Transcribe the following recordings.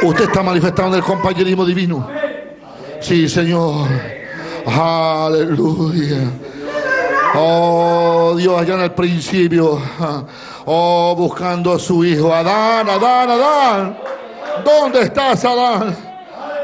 Usted está manifestando el compañerismo divino. Sí, Señor. Aleluya. Oh, Dios, allá en el principio. Oh, buscando a su hijo. Adán, Adán, Adán. ¿Dónde estás, Adán?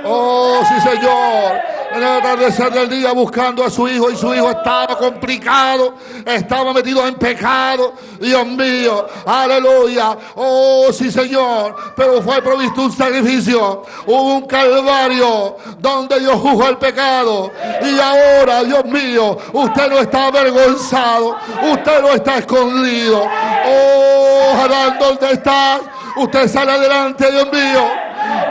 Oh, sí, Señor. En el atardecer del día buscando a su hijo, y su hijo estaba complicado, estaba metido en pecado. Dios mío, aleluya. Oh, sí, Señor. Pero fue provisto un sacrificio, hubo un calvario donde Dios juzgó el pecado. Y ahora, Dios mío, usted no está avergonzado, usted no está escondido. Oh, Adán, ¿dónde estás? Usted sale adelante, Dios mío,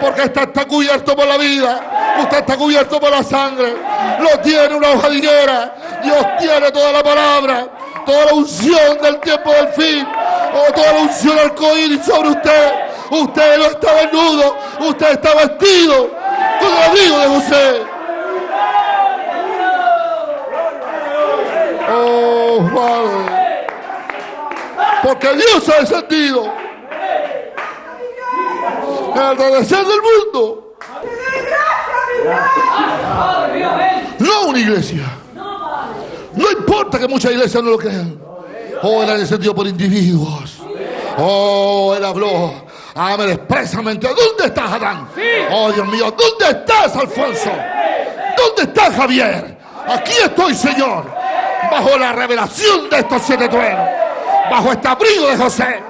porque está cubierto por la vida, usted está cubierto por la sangre, lo tiene una hoja de higuera. Dios tiene toda la palabra, toda la unción del tiempo del fin, o toda la unción arcoíris sobre usted. Usted no está desnudo, usted está vestido con el abrigo de José. Oh, Padre, porque Dios ha descendido el atardecer del mundo. No una iglesia. No importa que muchas iglesias no lo crean. Oh, él ha descendido por individuos. Oh, él habló. Amén, expresamente. ¿Dónde estás, Adán? Oh, Dios mío, ¿dónde estás, Alfonso? ¿Dónde estás, Javier? Aquí estoy, Señor, bajo la revelación de estos 7 truenos, bajo este abrigo de José.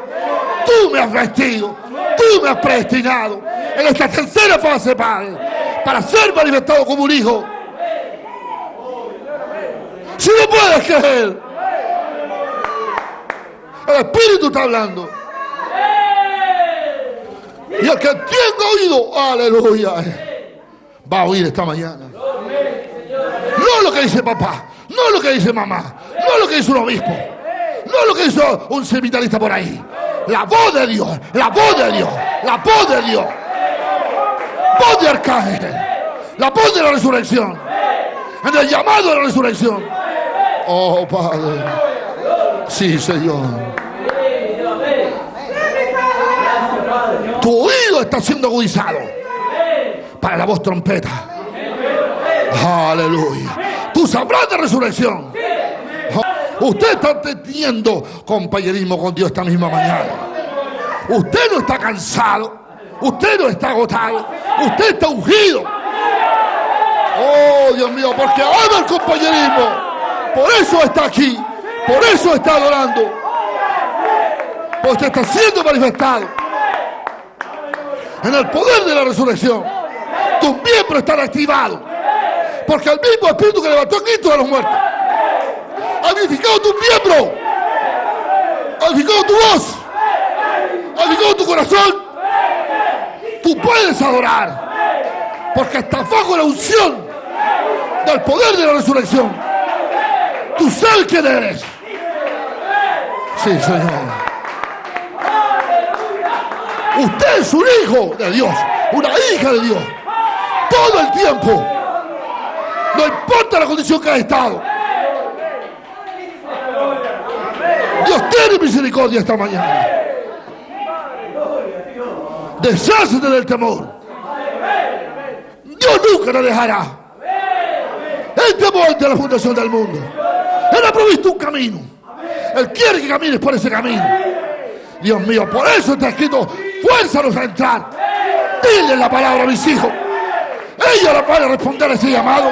Tú me has vestido, tú me has predestinado en esta tercera fase, Padre, para ser manifestado como un hijo. Si no puedes creer, el Espíritu está hablando. Y el que tenga oído, aleluya, va a oír esta mañana. No lo que dice papá, no lo que dice mamá, no lo que dice un obispo, no lo que hizo un seminarista por ahí. La voz de Dios, la voz de Dios, la voz de Dios, voz de arcángel, la voz de la resurrección, en el llamado de la resurrección. Oh, Padre, sí, Señor. Tu oído está siendo agudizado para la voz trompeta. Aleluya. Tú sabrás de resurrección. Usted está teniendo compañerismo con Dios esta misma mañana. Usted no está cansado, usted no está agotado, usted está ungido. Oh, Dios mío, porque ama el compañerismo. Por eso está aquí, por eso está adorando, porque está siendo manifestado en el poder de la resurrección. Tus miembros están activados, porque el mismo Espíritu que levantó a Cristo de los muertos ha vivificado tus miembros, ha vivificado tu voz, ha vivificado tu corazón. Tú puedes adorar, porque estás bajo la unción del poder de la resurrección. Tú sabes quién eres. Sí, Señor. Usted es un hijo de Dios, una hija de Dios, todo el tiempo. No importa la condición que haya estado. Dios tiene misericordia esta mañana. Deshácete del temor. Dios nunca te dejará. Él te amó desde la fundación del mundo. Él ha provisto un camino. Él quiere que camines por ese camino. Dios mío, por eso está escrito: fuérzanos a entrar. Dile la palabra a mis hijos. Ellos la van a responder a ese llamado.